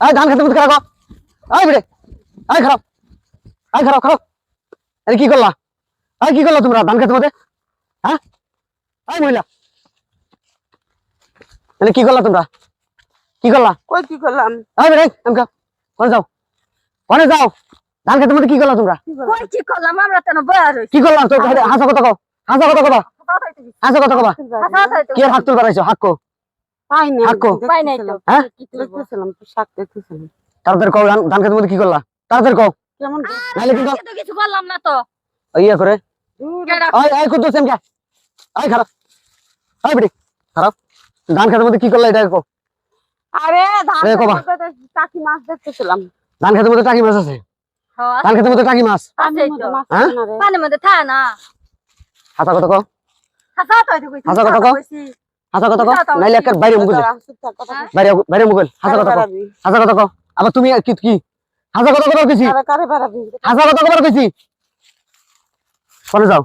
এই ধান খেতে মধ্যে খারাপ এই বেড়ে এই খারাপ খারাপ আরে কি করলা তোমরা ধান খেতে মধ্যে হ্যাঁ এই মহিলা মানে কি করলা তোমরা কই কি করলাম এই বেড়ে আমকা কোনে যাও ধান খেতে মধ্যে কি করলা তোমরা কই কি করলাম আমরা তেন বয়ার হইছি কি করলা তো হাসা কথা কও কি আর হাত তুলবার আইছো হাক্কো পাইনি হাক্কো পাই নাই তো হ্যাঁ দেখতেছিলাম তো শাক দেখতেছিলাম তাড়াতাড়ি কও ধান খেতে মধ্যে কি করলা তাড়াতাড়ি কও কেমন নাইলে কিন্তু তো কিছু করলাম না তো ইয়া করে কেডা এই কুদ্দুস এমকা এই খারাপ এই বেড়ে খারাপ ধান খেতে মধ্যে কি করলা এটা কও আরে ধান এ কবা। টাকি মাছ দেখতেছিলাম ধান খেতে মধ্যে টাকি মাছ আছে হ্যাঁ ধান খেতে মধ্যে টাকি মাছ আছে তো হ্যাঁ? পানির মধ্যে থাকে না হাসা কথা কও হাসা তো কইছি হাসা কথা কও। হাসা কথা কও নাইলে একার বাইরে মুগল বাইরে মুগল হাসা কথা কও হাসা কথা কও আবার তুমি কি হাসা কথা কও কিছু কারে বাড়াবি হাসা কথা কও কিছু কোনে যাও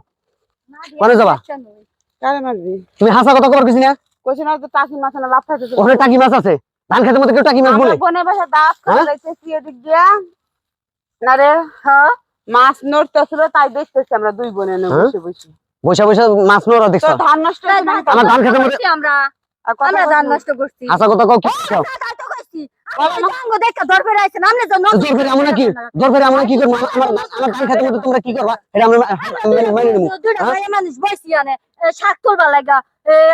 কোনে যাবা কারে মারবি তুমি হাসা কথা কও কিছু না কইছ না তো টাকি মাছ না লাফ খাইতে ওখানে টাকি মাছ আছে ধান খেতে মধ্যে কেউ টাকি মাছ বলে বনে বসে দাঁত হ্যাঁ? করে লাইতেছি এদিক দিয়া না রে হ্যাঁ মাছ নড়তেছিল তাই দেখতেছি আমরা দুই বোনে হ্যাঁ? বসে বসে বসে মাছ নোরা তো দেখছো ধান নষ্ট হয়েছে না? আমার ধান খেতে মধ্যে আমরা আর কথা আমরা বলছি ধান না। নষ্ট করছি হাসা কথা কও কি খাও তো কইছি আমি জাঙ্গো দেখে দরবে রাইছে নামলে জন্য জোর করে আমরা কি করবো আমার ধান খেতে মধ্যে তোমরা কি করবা এটা আমরা মাইনে নেবো দুইটা ভাই মানুষ বসি আনে শাক তুলবা লাগা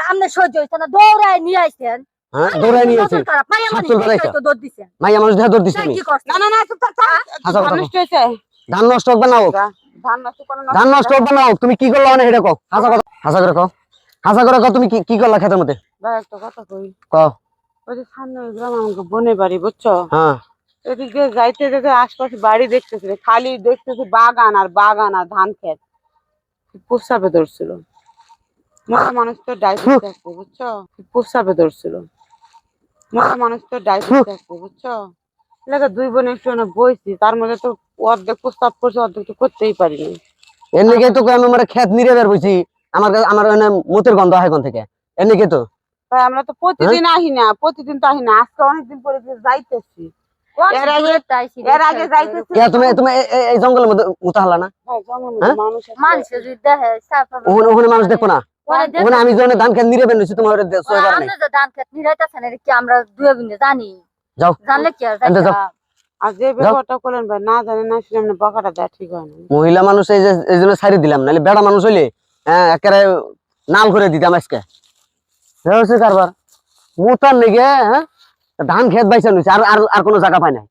আমনে সহ্য হইছে না দৌড়ায় নিয়ে আইছেন হ্যাঁ দৌড়াই নিয়ে আছে মাইয়া শাক মানুষ তুলবা লাইছো? তো দৌড় দিছেন মাইয়া মানুষ দেখা দৌড় দিচ্ছে তাই আমি কি করছ না না না চুপ থাক, থাক। হাসা কথা ধান কও। নষ্ট হয়েছে ধান নষ্ট হোক বা না হোক ধান নষ্ট করে ধান নষ্ট হোক বা না হোক তুমি কি করলা মানে এটা কও হাসা করে কও তুমি কি করলা খেতের মধ্যে ভাই একটা কথা কই কও ওই যে সামনে ওই গ্রাম আমাকে বনে বাড়ি বুঝছো হ্যাঁ এদিক দিয়ে যাইতে যেতে আশপাশে বাড়ি দেখতেছি খালি দেখতেছি বাগান আর ধান ক্ষেত প্রস্রাবে ধরছিল মোটা মানুষ তো ডায়াবেটিস আছে বুঝছো প্রস্রাবে ধরছিল মোটা মানুষ তো ডায়াবেটিস আছে বুঝছো এলাকা দুই বোন একটু না বইছি তার মধ্যে তো অর্ধেক প্রস্তাব করছে অর্ধেক তো করতেই পারিনি এর লিগে তো আমি আমার খেত নিরে বের বইছি আমার মুতের গন্ধ হয় কোন থেকে এর লিগে তো তাই আমরা তো প্রতিদিন প্রতিদিন তো আহি না আজকে অনেকদিন পরে যে যাইতেছি এর আগে যাইতেছি তুমি এই জঙ্গলের মধ্যে মুতা হলা না ভাই জঙ্গলের হ্যাঁ? মানুষ আছে। মানুষ যদি দেখে ওখানে মানুষ দেখো না ওখানে আমি যখন ধান খেত নিরে বের হইছি তোমার কারণে আমরা যে ধান খেত নিরাইতাছেন এটা কি আমরা দুয়ে বিনে জানি যাও জানলে কি আর এনতে যাও। আর যে ব্যবহারটা করলেন ভাই না জানে না শুনে বকাটা দেওয়া ঠিক হয় না মহিলা মানুষ এই জন্য ছাড়ি দিলাম নাহলে বেড়া মানুষ হইলে হ্যাঁ একেবারে নাল করে দিতাম আজকে কারবার মুতার লেগে হ্যাঁ ধান খেত বাইসা নিছে আর কোনো জায়গা পায় নাই